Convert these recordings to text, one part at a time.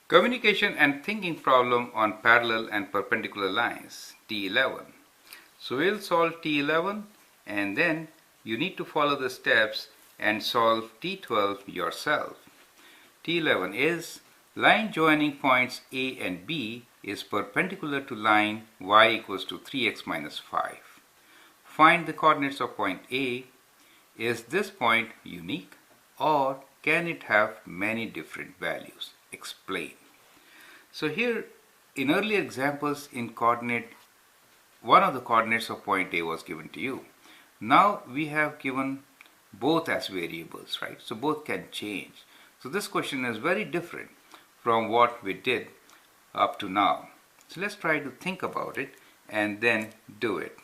Communication and thinking problem on parallel and perpendicular lines, T11. So we'll solve T11 and then you need to follow the steps and solve T12 yourself. T11 is line joining points A and B is perpendicular to line y equals to 3x minus 5. Find the coordinates of point A. Is this point unique or can it have many different values? Explain. So here in earlier examples in coordinate, one of the coordinates of point A was given to you. Now we have given both as variables, right? So both can change. So this question is very different from what we did up to now. So let's try to think about it and then do it.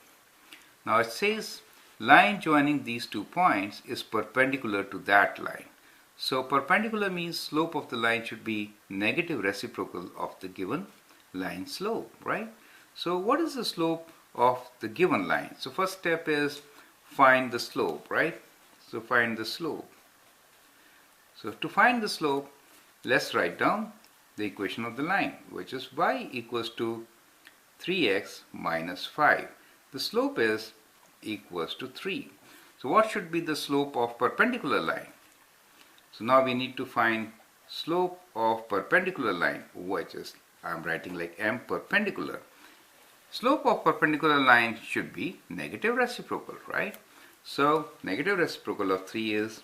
Now it says line joining these 2 points is perpendicular to that line. So perpendicular means slope of the line should be negative reciprocal of the given line slope, right? So what is the slope of the given line? So first step is find the slope, right? So find the slope. So to find the slope, let's write down the equation of the line, which is y equals to 3x minus 5. The slope is equals to 3. So what should be the slope of perpendicular line? So now we need to find slope of perpendicular line, which is, I'm writing like m perpendicular. Slope of perpendicular line should be negative reciprocal, right? So negative reciprocal of 3 is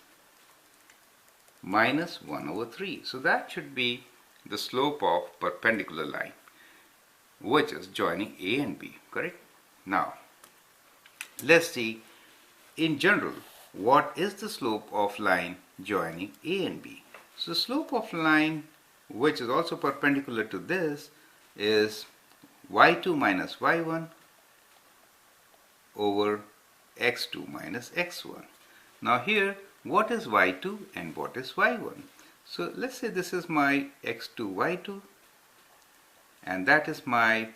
minus 1 over 3. So that should be the slope of perpendicular line, which is joining A and B, correct? Now, let's see in general what is the slope of line joining A and B. So slope of line which is also perpendicular to this is y2 minus y1 over x2 minus x1. Now here what is y2 and what is y1? So let's say this is my x2 y2 and that is my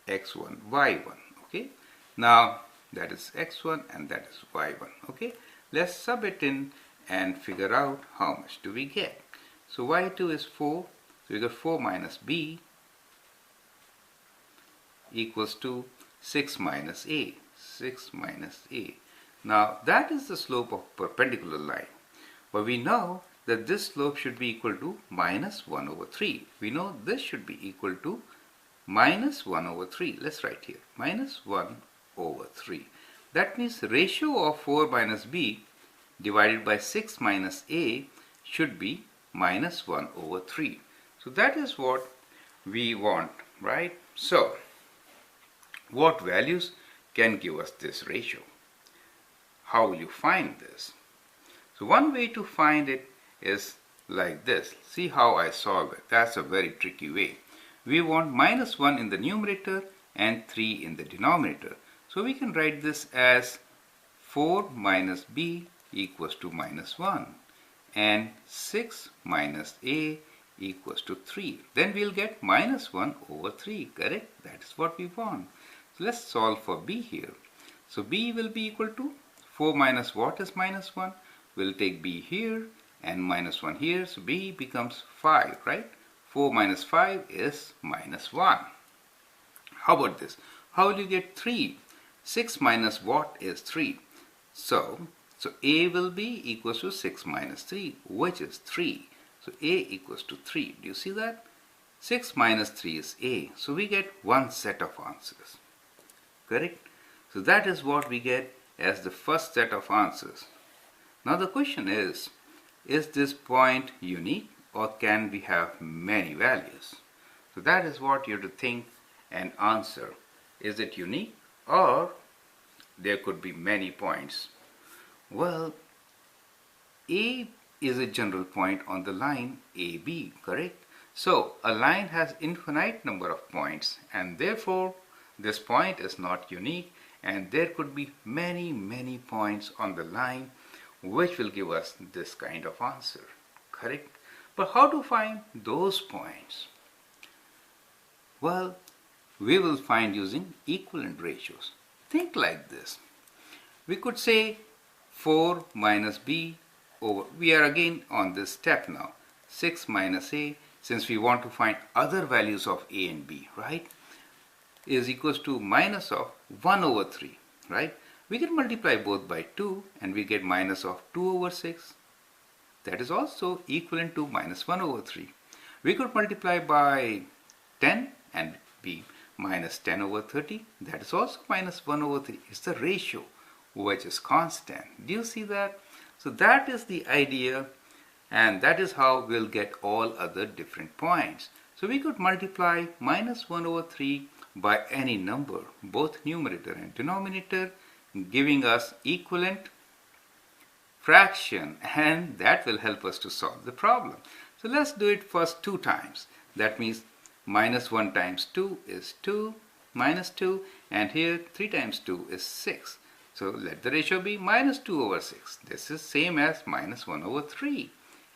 x1 y1. Okay, now that is x1 and that is y1. Okay, let's sub it in and figure out how much do we get. So y2 is 4, so we got 4 minus b equals to 6 minus a. 6 minus a. Now that is the slope of perpendicular line. But we know that this slope should be equal to minus 1 over 3. We know this should be equal to minus 1 over 3. Let's write here minus 1 over 3. That means the ratio of 4 minus b divided by 6 minus a should be minus 1 over 3. So that is what we want, right? So what values can give us this ratio? How will you find this? So one way to find it is like this. See how I solve it. That's a very tricky way. We want minus 1 in the numerator and 3 in the denominator. So we can write this as 4 minus b equals to minus 1 and 6 minus a equals to 3. Then we'll get minus 1 over 3, correct? That is what we want. So let's solve for b here. So b will be equal to 4 minus what is minus 1? We'll take b here and minus 1 here. So b becomes 5, right? 4 minus 5 is minus 1. How about this? How will you get 3? 6 minus what is 3? So a will be equals to 6 minus 3, which is 3. So a equals to 3. Do you see that? 6 minus 3 is a. So we get one set of answers. Correct? So that is what we get as the first set of answers. Now the question is this point unique or can we have many values? So that is what you have to think and answer. Is it unique or there could be many points? Well, A is a general point on the line AB, correct? So a line has infinite number of points and therefore this point is not unique and there could be many points on the line which will give us this kind of answer, correct? But how to find those points? Well, we will find using equivalent ratios. Think like this. We could say 4 minus b over, we are again on this step now. 6 minus a, since we want to find other values of a and b, right, is equals to minus of 1 over 3, right? We can multiply both by 2 and we get minus of 2 over 6. That is also equivalent to minus 1 over 3. We could multiply by 10 and be minus 10 over 30. That is also minus 1 over 3. It's the ratio which is constant. Do you see that? So that is the idea, and that is how we'll get all other different points. So we could multiply minus 1 over 3 by any number, both numerator and denominator, giving us equivalent fraction, and that will help us to solve the problem. So let's do it first 2 times. That means minus 1 times 2 is 2, minus 2, and here 3 times 2 is 6. So let the ratio be minus 2 over 6. This is same as minus 1 over 3.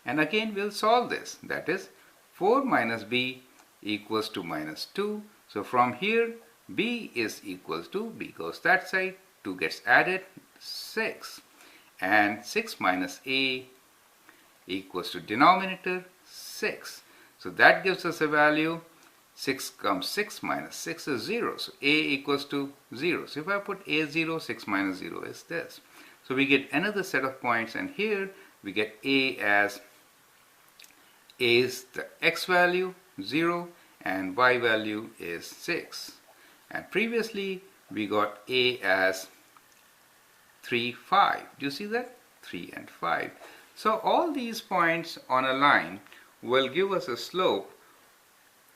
And again we'll solve this. That is 4 minus b equals to minus 2. So from here b is equals to, b goes that side, 2 gets added, 6. And 6 minus a equals to denominator 6. So that gives us a value. 6 comes 6 minus 6 is 0. So a equals to 0. So if I put a 0, 6 minus 0 is this. So we get another set of points, and here we get a as a is the x value 0 and y value is 6. And previously we got a as 3, 5. Do you see that? 3 and 5. So all these points on a line will give us a slope,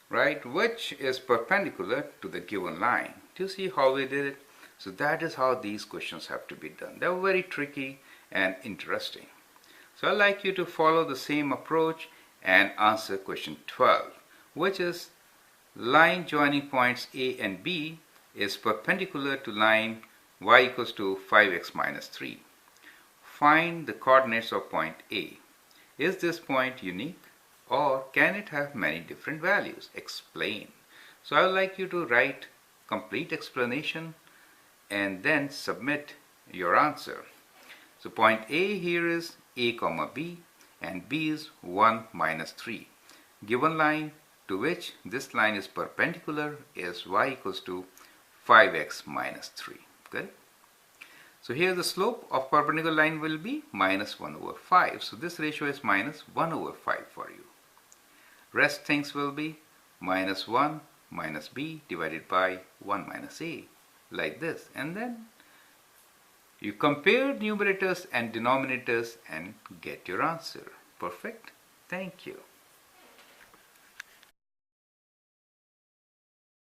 right, which is perpendicular to the given line. Do you see how we did it? So that is how these questions have to be done. They were very tricky and interesting. So I'd like you to follow the same approach and answer question 12, which is line joining points A and B is perpendicular to line y equals to 5x minus 3. Find the coordinates of point A. Is this point unique, or can it have many different values? Explain. So I would like you to write complete explanation and then submit your answer. So point A here is a comma b, and b is 1 minus 3. Given line to which this line is perpendicular is y equals to 5x minus 3. Good. So here the slope of perpendicular line will be minus 1 over 5. So this ratio is minus 1 over 5 for you. Rest things will be minus 1 minus b divided by 1 minus a, like this. And then you compare numerators and denominators and get your answer. Perfect. Thank you.